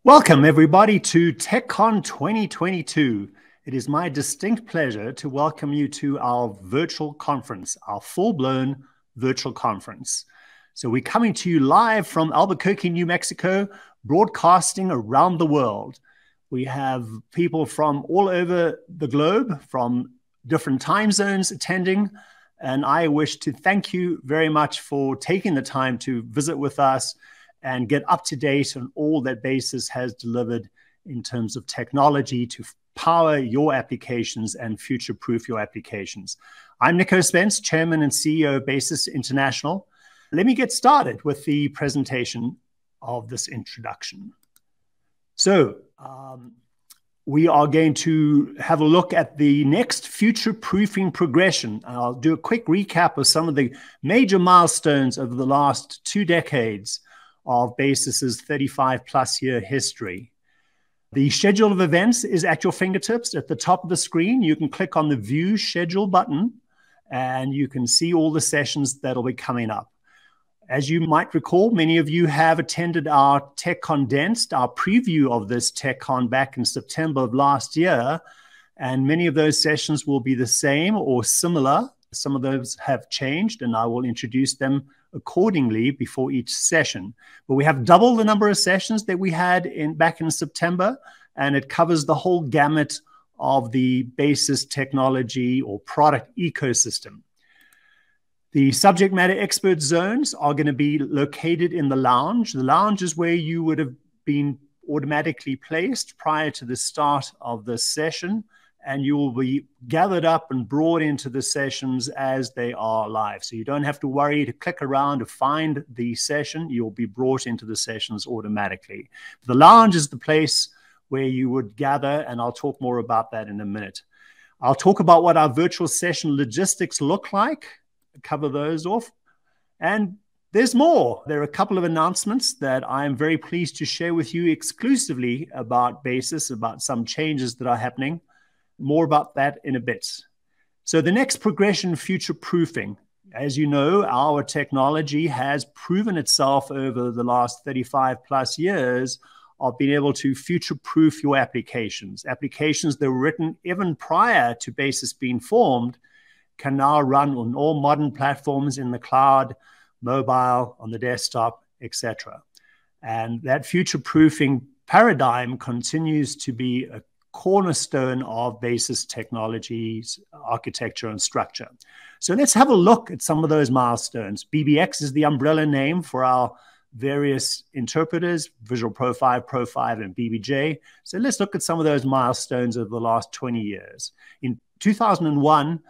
Welcome, everybody, to TechCon 2022. It is my distinct pleasure to welcome you to our virtual conference, our full-blown virtual conference. So we're coming to you live from Albuquerque, New Mexico, broadcasting around the world. We have people from all over the globe, from different time zones attending, and I wish to thank you very much for taking the time to visit with us and get up to date on all that Basis has delivered in terms of technology to power your applications and future-proof your applications. I'm Nico Spence, Chairman and CEO of Basis International. Let me get started with the presentation of this introduction. So we are going to have a look at the next future-proofing progression. I'll do a quick recap of some of the major milestones over the last 2 decades of Basis's 35-plus year history. The schedule of events is at your fingertips. At the top of the screen, you can click on the View Schedule button, and you can see all the sessions that'll be coming up. As you might recall, many of you have attended our Tech Condensed, our preview of this TechCon back in September of last year, and many of those sessions will be the same or similar. Some of those have changed, and I will introduce them accordingly before each session. But we have double the number of sessions that we had back in September, and it covers the whole gamut of the Basis technology or product ecosystem. The subject matter expert zones are going to be located in the lounge. The lounge is where you would have been automatically placed prior to the start of the session, and you will be gathered up and brought into the sessions as they are live. So you don't have to worry to click around to find the session. You'll be brought into the sessions automatically. The lounge is the place where you would gather, and I'll talk more about that in a minute. I'll talk about what our virtual session logistics look like, cover those off. And there's more. There are a couple of announcements that I am very pleased to share with you exclusively about Basis, about some changes that are happening. More about that in a bit. So the next progression, future-proofing. As you know, our technology has proven itself over the last 35-plus years of being able to future-proof your applications. Applications that were written even prior to Basis being formed can now run on all modern platforms in the cloud, mobile, on the desktop, etc. And that future-proofing paradigm continues to be a cornerstone of Basis technologies, architecture, and structure. So let's have a look at some of those milestones. BBX is the umbrella name for our various interpreters, Visual Pro 5, Pro 5, and BBJ. So let's look at some of those milestones over the last 20 years. In 2001,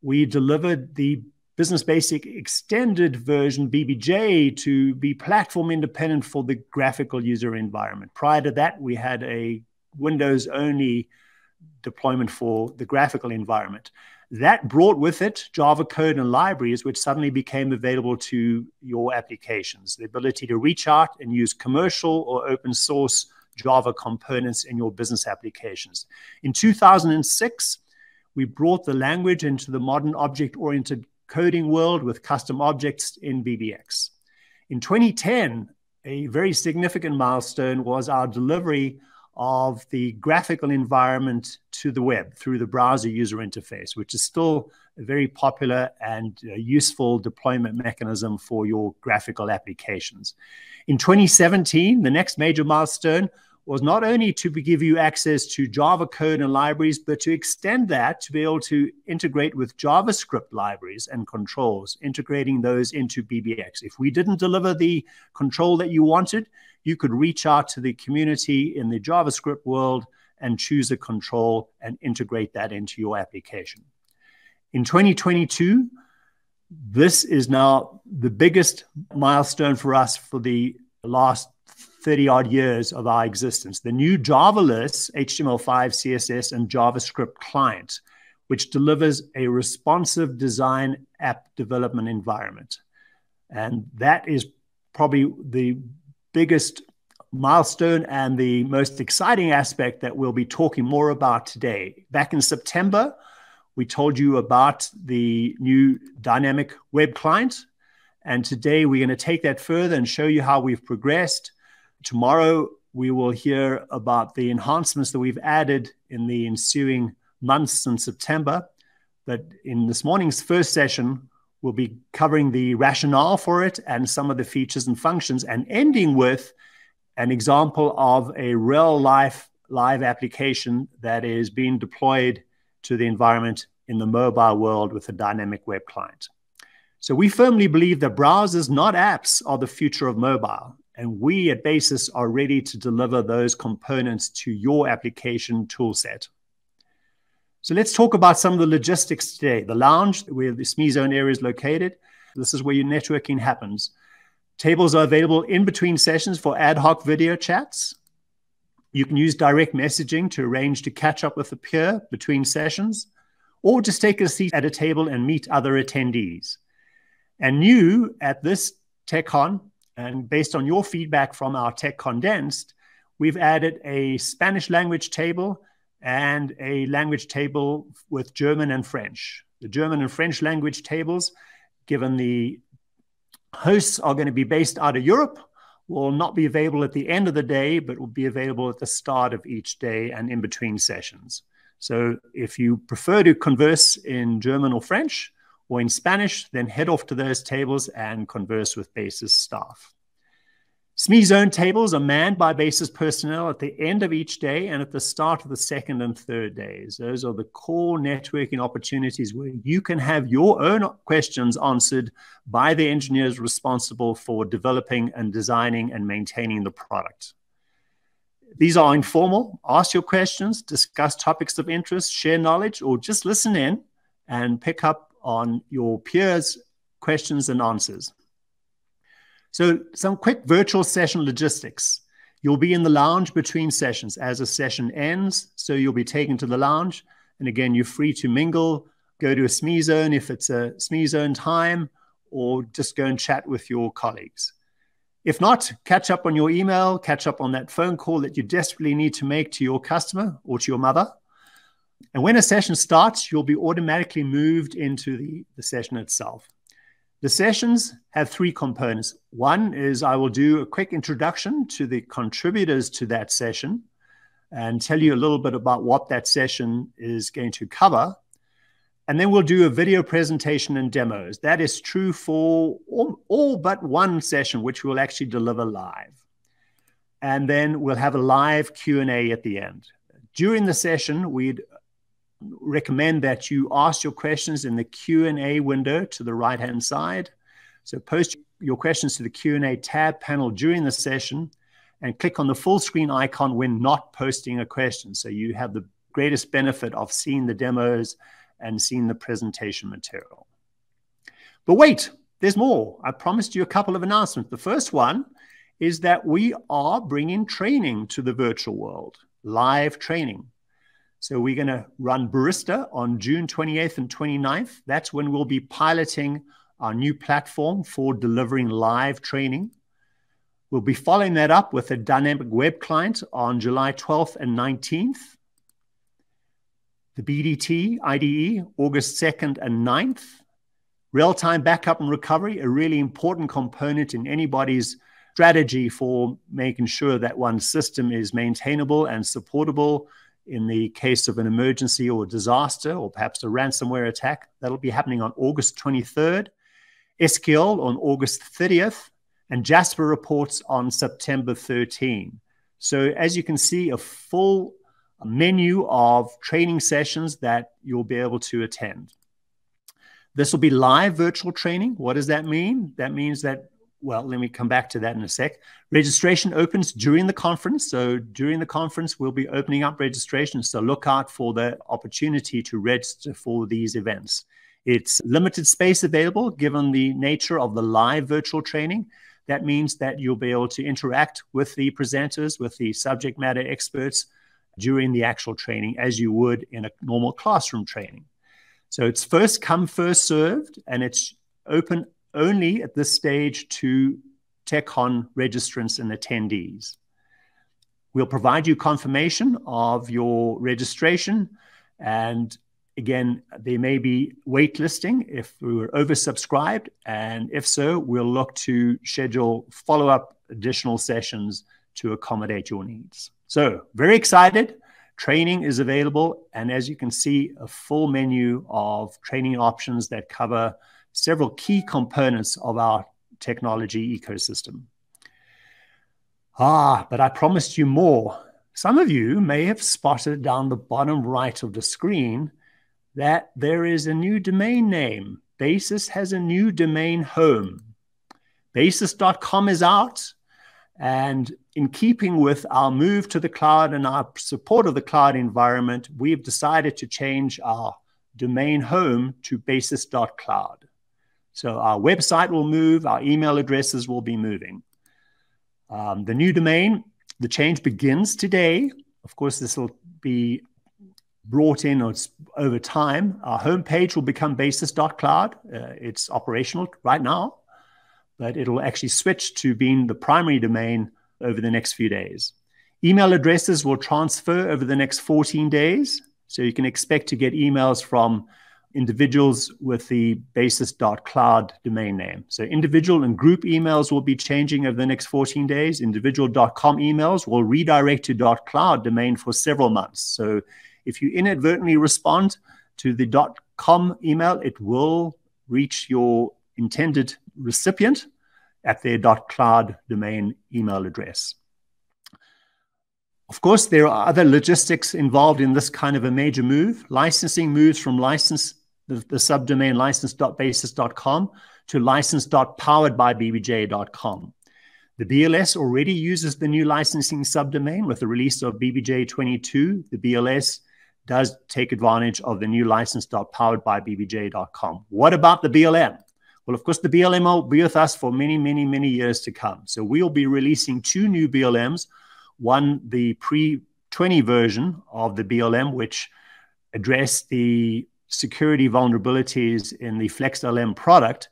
we delivered the Business Basic extended version BBJ to be platform independent for the graphical user environment. Prior to that, we had a Windows-only deployment for the graphical environment. That brought with it Java code and libraries, which suddenly became available to your applications. The ability to reach out and use commercial or open source Java components in your business applications. In 2006, we brought the language into the modern object-oriented coding world with custom objects in BBX. In 2010, a very significant milestone was our delivery of the graphical environment to the web through the browser user interface, which is still a very popular and useful deployment mechanism for your graphical applications. In 2017, the next major milestone was not only to give you access to Java code and libraries, but to extend that to be able to integrate with JavaScript libraries and controls, integrating those into BBX. If we didn't deliver the control that you wanted, you could reach out to the community in the JavaScript world and choose a control and integrate that into your application. In 2022, this is now the biggest milestone for us for the last 30-odd years of our existence. The new Java-less HTML5, CSS, and JavaScript client, which delivers a responsive design app development environment. And that is probably the biggest milestone and the most exciting aspect that we'll be talking more about today. Back in September, we told you about the new dynamic web client. And today we're going to take that further and show you how we've progressed. Tomorrow, we will hear about the enhancements that we've added in the ensuing months in September. But in this morning's first session, we'll be covering the rationale for it and some of the features and functions, and ending with an example of a real-life live application that is being deployed to the environment in the mobile world with a dynamic web client. So we firmly believe that browsers, not apps, are the future of mobile. And we at Basis are ready to deliver those components to your application toolset. So let's talk about some of the logistics today. The lounge, where the SME Zone area is located, this is where your networking happens. Tables are available in between sessions for ad hoc video chats. You can use direct messaging to arrange to catch up with a peer between sessions, or just take a seat at a table and meet other attendees. And new at this TechCon, and based on your feedback from our Tech Condensed, we've added a Spanish language table and a language table with German and French. The German and French language tables, given the hosts are going to be based out of Europe, will not be available at the end of the day, but will be available at the start of each day and in between sessions. So if you prefer to converse in German or French or in Spanish, then head off to those tables and converse with Basis staff. SME Zone tables are manned by Basis personnel at the end of each day and at the start of the second and third days. Those are the core networking opportunities where you can have your own questions answered by the engineers responsible for developing and designing and maintaining the product. These are informal. Ask your questions, discuss topics of interest, share knowledge, or just listen in and pick up on your peers' questions and answers. So some quick virtual session logistics. You'll be in the lounge between sessions as a session ends. So you'll be taken to the lounge. And again, you're free to mingle, go to a SME Zone if it's a SME Zone time, or just go and chat with your colleagues. If not, catch up on your email, catch up on that phone call that you desperately need to make to your customer or to your mother. And when a session starts, you'll be automatically moved into the session itself. The sessions have three components. One is I will do a quick introduction to the contributors to that session and tell you a little bit about what that session is going to cover. And then we'll do a video presentation and demos. That is true for all but one session, which we'll actually deliver live. And then we'll have a live Q&A at the end. During the session, we'd recommend that you ask your questions in the Q&A window to the right-hand side. So post your questions to the Q&A tab panel during the session and click on the full screen icon when not posting a question. So you have the greatest benefit of seeing the demos and seeing the presentation material. But wait, there's more. I promised you a couple of announcements. The first one is that we are bringing training to the virtual world, live training. So we're going to run Barista on June 28th and 29th. That's when we'll be piloting our new platform for delivering live training. We'll be following that up with a dynamic web client on July 12th and 19th. The BDT IDE, August 2nd and 9th. Real-time backup and recovery, a really important component in anybody's strategy for making sure that one's system is maintainable and supportable in the case of an emergency or disaster, or perhaps a ransomware attack. That'll be happening on August 23rd, SQL on August 30th, and Jasper reports on September 13. So as you can see, a full menu of training sessions that you'll be able to attend. This will be live virtual training. What does that mean? That means that, well, let me come back to that in a sec. Registration opens during the conference. So during the conference, we'll be opening up registration. So look out for the opportunity to register for these events. It's limited space available given the nature of the live virtual training. That means that you'll be able to interact with the presenters, with the subject matter experts during the actual training as you would in a normal classroom training. So it's first come, first served, and it's open only at this stage to TechCon registrants and attendees. We'll provide you confirmation of your registration. And again, there may be waitlisting if we were oversubscribed. And if so, we'll look to schedule follow-up additional sessions to accommodate your needs. So very excited. Training is available. And as you can see, a full menu of training options that cover several key components of our technology ecosystem. But I promised you more. Some of you may have spotted down the bottom right of the screen that there is a new domain name. Basis has a new domain home. Basis.com is out. And in keeping with our move to the cloud and our support of the cloud environment, we've decided to change our domain home to basis.cloud. So our website will move, our email addresses will be moving. The new domain, the change begins today. Of course, this will be brought in over time. Our homepage will become basis.cloud. It's operational right now, but it'll actually switch to being the primary domain over the next few days. Email addresses will transfer over the next 14 days. So you can expect to get emails from individuals with the basis.cloud domain name. So individual and group emails will be changing over the next 14 days. Individual.com emails will redirect to .cloud domain for several months. So if you inadvertently respond to the .com email, it will reach your intended recipient at their .cloud domain email address. Of course, there are other logistics involved in this kind of a major move. Licensing moves from the subdomain license.basis.com to license.poweredbybbj.com. The BLS already uses the new licensing subdomain with the release of BBJ22. The BLS does take advantage of the new license.poweredbybbj.com. What about the BLM? Well, of course, the BLM will be with us for many, many, many years to come. So we'll be releasing two new BLMs. One, the pre-20 version of the BLM, which address the security vulnerabilities in the FlexLM product,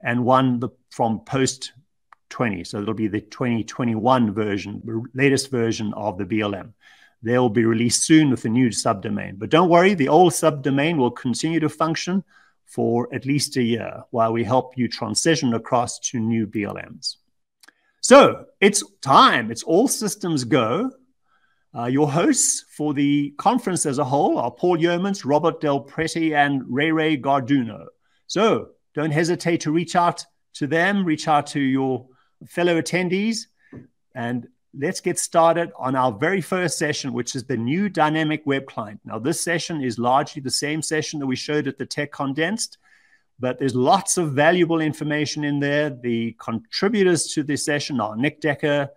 and one from post-20. So it'll be the 2021 version, the latest version of the BLM. They'll be released soon with the new subdomain. But don't worry, the old subdomain will continue to function for at least a year while we help you transition across to new BLMs. So it's time. It's all systems go. Your hosts for the conference as a whole are Paul Yeomans, Robert Del Prete, and Ray Garduno. So don't hesitate to reach out to them, reach out to your fellow attendees, and let's get started on our very first session, which is the new dynamic web client. Now, this session is largely the same session that we showed at the Tech Condensed, but there's lots of valuable information in there. The contributors to this session are Nick Decker,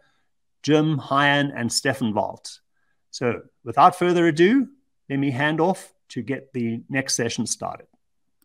Jim Hyan, and Stefan Walt. So without further ado, let me hand off to get the next session started.